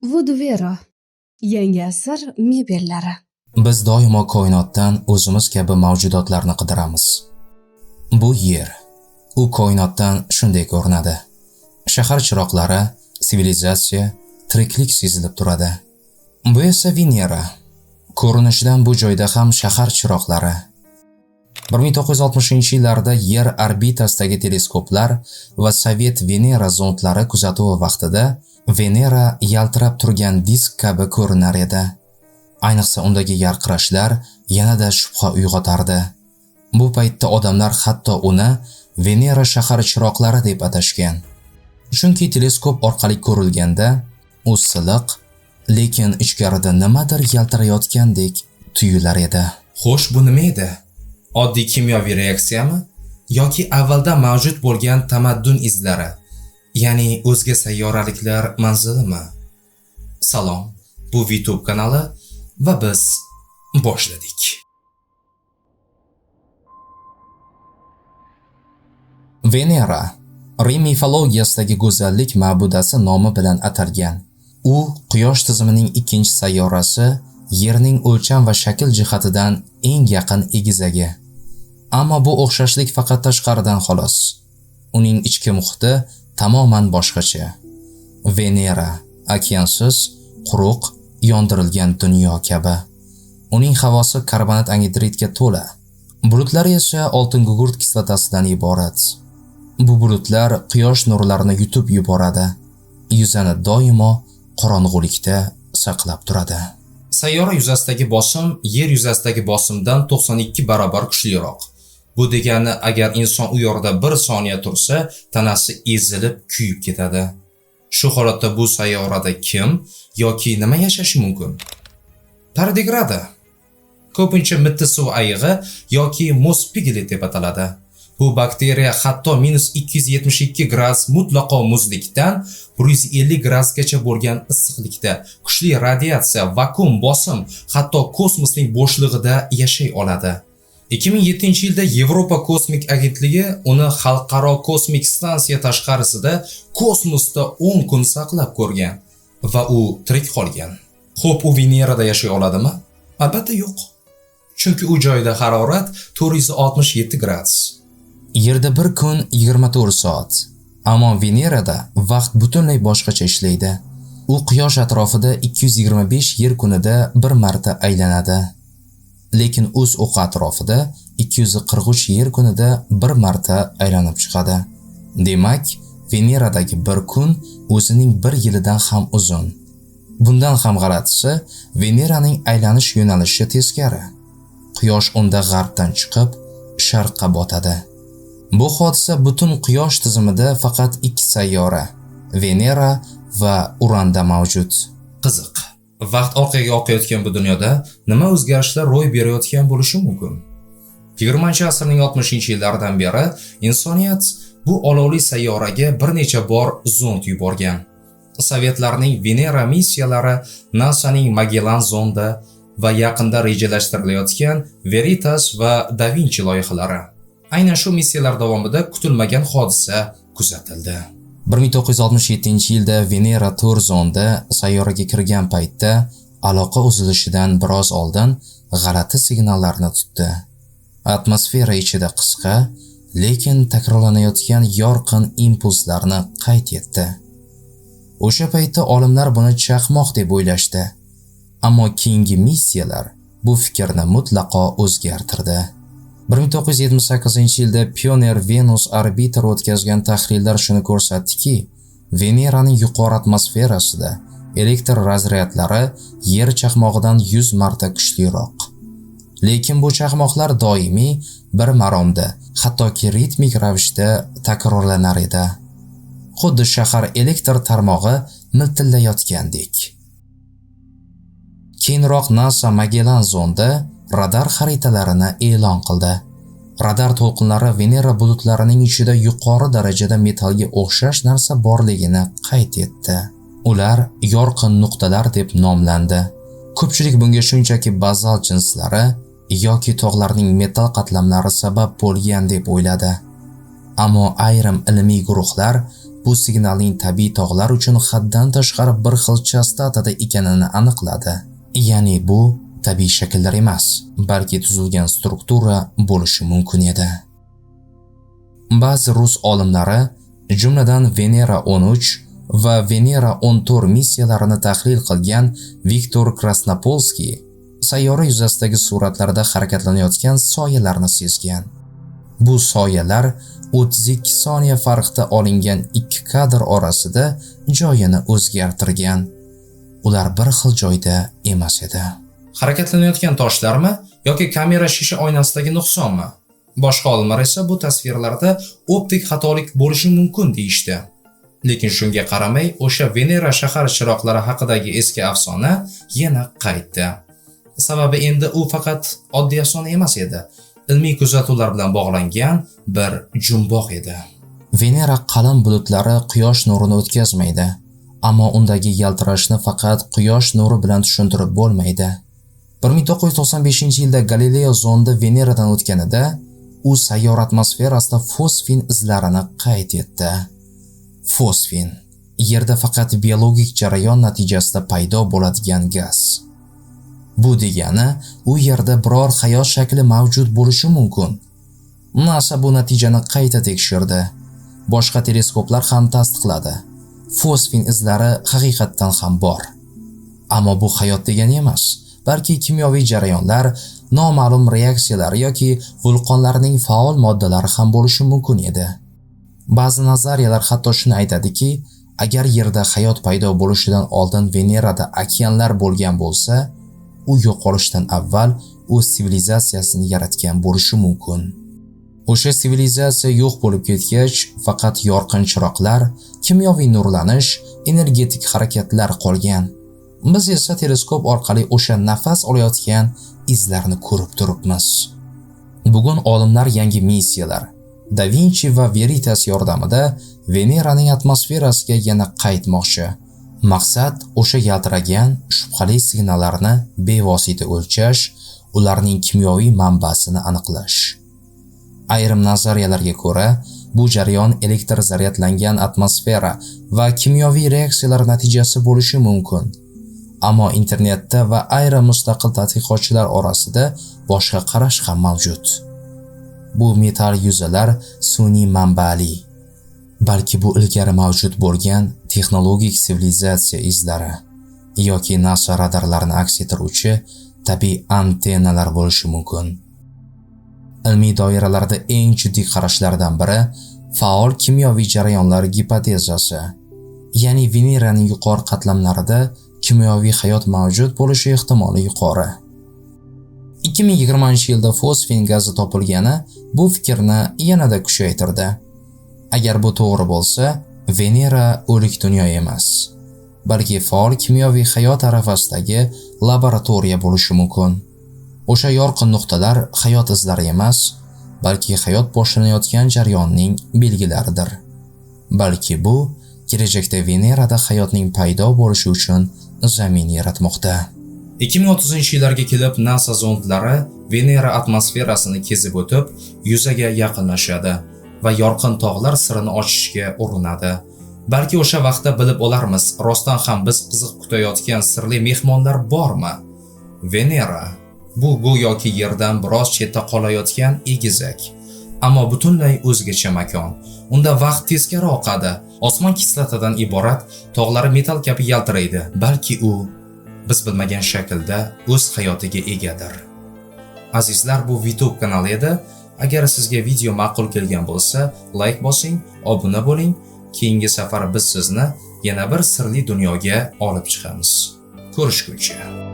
Vudvero. Yangi asr mebellari. Biz doimo koinotdan o'zimiz kabi mavjudotlarni qidiramiz. Bu yer, u koinotdan shunday ko'rinadi. Shahar chiroqlari, sivilizatsiya, tiriklik sezilib turadi. Bu esa Venera. Ko'rinishidan bu joyda ham shahar chiroqlari. 1960-yillarda Yer orbitasidagi teleskoplar va Sovet Venera zondlari kuzatuvi vaqtida Venera yaltirab turgan disk kabi ko'rinar edi. Ayniqsa undagi yarqirashlar yanada shubha uyg'otardi. Bu paytda odamlar hatto uni Venera shahar chiroqlari deb atashgan. Chunki teleskop orqali ko'rilganda u siliq, lekin ichkarida nimadir yaltirayotgandek tuyular edi. Xo'sh, bu nima edi? Oddiy kimyoviy reaksiyami yoki avvaldan mavjud bo'lgan tamaddun izlari, ya'ni o'zga sayyoraliklar manzilimi? Salom, bu YouTube kanali va biz boshladik. Venera Rim mifologiyasidagi go'zallik ma'budasi nomi bilan atalgan. U Quyosh tizimining ikkinchi sayyorasi, Yerning o'lcham va shakl jihatidan eng yaqin egizagi. Ammo bu o'xshashlik faqat tashqaridan xolos. Uning ichki muhiti tamoman boshqacha. Venera okeansiz, quruq, yondirilgan dunyo kabi. Uning havosi karbonat angidridga to'la. Bulutlari esa oltin gugurt kislotasidan iborat. Bu bulutlar quyosh nurlarini yutib yuboradi. Yuzani doimo qorong'ulikda saqlab turadi. Sayyora yuzasidagi bosim Yer yuzasidagi bosimdan 92 barobar kuchliroq. Bu degani agar inson u yerda bir soniya tursa, tanasi ezilib, kuyib ketadi. Shu holatda bu sayyorada kim yoki nima yashashi mumkin? Tardigrada. Ko'pincha mitti suv ayg'i yoki mospigli deb ataladi. Bu bakteriya hatto -272 gradus mutlaqo muzlikdan 150 gradusgacha bo'lgan issiqlikda, kuchli radiatsiya, vakuum, bosim, hatto kosmosning bo'shlig'ida yashay oladi. 2007-yilda Yevropa kosmik agentligi uni xalqaro kosmik stansiya tashqarisida kosmosda 10 kun saqlab ko'rgan va u tirik qolgan. Xo'p, u Venerada yashay oladimi? Albatta yo'q. Chunki u joyda harorat 467 gradus. Yerda bir kun 24 soat. Ammo Venerada vaqt butunlay boshqacha ishlaydi. U Quyosh atrofida 225 yer kunida bir marta aylanadi. Lekin o'z o'qi atrofida 243 yer kunida bir marta aylanib chiqadi. Demak, Veneradagi bir kun o'zining bir yilidan ham uzun. Bundan ham g'alatisi, Veneraning aylanish yo'nalishi teskari. Quyosh unda g'arbdan chiqib, sharqqa botadi. Bu hodisa butun Quyosh tizimida faqat 2 sayyora, Venera va Uranda mavjud. Qiziq. Vaqt orqaga oqayotgan bu dunyoda nima o'zgarishlar ro'y berayotgan bo'lishi mumkin? 20-asrning 60-yillaridan beri insoniyat bu olovli sayyoraga bir necha bor zond yuborgan. Sovetlarning Venera missiyalari, NASAning Magellan zondi va yaqinda rejalashtirilayotgan Veritas va Da Vinci loyihalari. Aynan shu missiyalar davomida kutilmagan hodisa kuzatildi. 1967-yilda Venera 4 zondi sayyoraga kirgan paytda aloqa uzilishidan biroz oldin g'alati signallarni tutdi. Atmosfera ichida qisqa, lekin takrorlanayotgan yorqin impulslarni qayd etdi. O'sha paytda olimlar buni chaqmoq deb o'ylashdi. Ammo keyingi missiyalar bu fikrni mutlaqo o'zgartirdi. 1978-yilda Pioneer Venus Orbiter o'tkazgan tahlillar shuni ko'rsatdiki, Veneraning yuqori atmosferasida elektr razryadlari Yer chaqmog'idan 100 marta kuchliroq. Lekin bu chaqmoqlar doimiy, bir maromda, hattoki ritmik ravishda takrorlanar edi. Xuddi shahar elektr tarmog'i miltillayotgandek. Keyinroq NASA Magellan zondi radar xaritalarini e'lon qildi. Radar to'lqinlari Venera bulutlarining ichida yuqori darajada metallga o'xshash narsa borligini qayd etdi. Ular yorqin nuqtalar deb nomlandi. Ko'pchilik bunga shunchaki bazalt jinslari yoki tog'larning metall qatlamlari sabab bo'lgan deb o'yladi. Ammo ayrim ilmiy guruhlar bu signalning tabiiy tog'lar uchun haddan tashqari bir xil chastotada ekanini aniqladi. Ya'ni bu tabiiy shakllar emas, balki tuzilgan struktura bo'lishi mumkin edi. Ba'zi rus olimlari, jumladan Venera 13 va Venera 14 missiyalarini tahlil qilgan Viktor Krasnopolskiy, sayyora yuzasidagi suratlarda harakatlanayotgan soyalarni sezgan. Bu soyalar 32 soniya farqda olingan ikki kadr orasida joyini o'zgartirgan. Ular bir xil joyda emas edi. Harakatlanayotgan toshlarmi yoki kamera shisha oynasidagi nuqsonmi? Boshqa olimlar esa bu tasvirlarda optik xatolik bo'lishi mumkin deyishdi. Lekin shunga qaramay, o'sha Venera shahar chiroqlari haqidagi eski afsona yana qaytdi. Sababi endi u faqat oddiy afsona emas edi. Ilmiy kuzatuvlar bilan bog'langan bir jumboq edi. Venera qalin bulutlari quyosh nurini o'tkazmaydi, ammo undagi yaltirashni faqat quyosh nuri bilan tushuntirib bo'lmaydi. 1995-yilda Galileo zondi Veneradan o'tganida, u sayyora atmosferasida fosfin izlarini qayd etdi. Fosfin Yerda faqat biologik jarayon natijasida paydo bo'ladigan gaz. Bu degani, u yerda biror hayot shakli mavjud bo'lishi mumkin. NASA bu natijani qayta tekshirdi. Boshqa teleskoplar ham tasdiqladi. Fosfin izlari haqiqatdan ham bor. Ammo bu hayot degani emas, balki kimyoviy jarayonlar, noma'lum reaksiyalar yoki vulqonlarning faol moddalari ham bo'lishi mumkin edi. Ba'zi nazariyalar hatto shuni aytadiki, agar Yerda hayot paydo bo'lishidan oldin Venerada okeanlar bo'lgan bo'lsa, u yo'qolishdan avval o'z sivilizatsiyasini yaratgan bo'lishi mumkin. O'sha sivilizatsiya yo'q bo'lib ketgach, faqat yorqin chiroqlar, kimyoviy nurlanish, energetik harakatlar qolgan. Biz esa teleskop orqali o'sha nafas olayotgan izlarni ko'rib turibmiz. Bugun olimlar yangi missiyalar, Da Vinci va Veritas yordamida Veneraning atmosferasiga yana qaytmoqchi. Maqsad o'sha yaltiragan, shubhali signallarni bevosita o'lchash, ularning kimyoviy manbasini aniqlash. Ayrim nazariyalarga ko'ra, bu jarayon elektr zaryadlangan atmosfera va kimyoviy reaksiyalar natijasi bo'lishi mumkin. Ammo internetda va ayrim mustaqil tadqiqotchilar orasida boshqa qarash ham mavjud. Bu metall yuzalar sun'iy manbali, balki bu ilgari mavjud bo'lgan texnologik sivilizatsiya izlari yoki NASA radarlarini aks ettiruvchi tabiiy antennalar bo'lishi mumkin. Ilmiy doiralarda eng jiddiy qarashlardan biri faol kimyoviy jarayonlar gipotezasi, ya'ni Veneraning yuqori qatlamlarida kimyoviy hayot mavjud bo'lishi ehtimoli yuqori. 2020-yilda fosfin gazi topilgani bu fikrni yanada kuchaytirdi. Agar bu to'g'ri bo'lsa, Venera o'lik dunyo emas, balki faol kimyoviy hayot arafasidagi laboratoriya bo'lishi mumkin. O'sha yorqin nuqtalar hayot izlari emas, balki hayot boshlanayotgan jarayonning belgilaridir. Balki bu kelajakda Venerada hayotning paydo bo'lishi uchun zamin yaratmoqda. 2030-yillarga kelib NASA zondlari Venera atmosferasini kezib o'tib, yuzaga yaqinlashadi va yorqin tog'lar sirini ochishga urinadi. Balki o'sha vaqtda bilib olarmiz, rostdan ham biz qiziq kutayotgan sirli mehmonlar bormi? Venera bu go'yoki Yerdan biroz chetda qolayotgan egizak, ammo butunlay o'zgacha makon. Unda vaqt tezkari oqadi. Osmon kislotadan iborat, tog'lari metall kabi yaltiraydi. Balki u biz bilmagan shaklda o'z hayotiga egadir. Azizlar, bu YouTube kanali edi. Agar sizga video ma'qul kelgan bo'lsa, like bosing, obuna bo'ling. Keyingi safar biz sizni yana bir sirli dunyoga olib chiqamiz. Ko'rishguncha.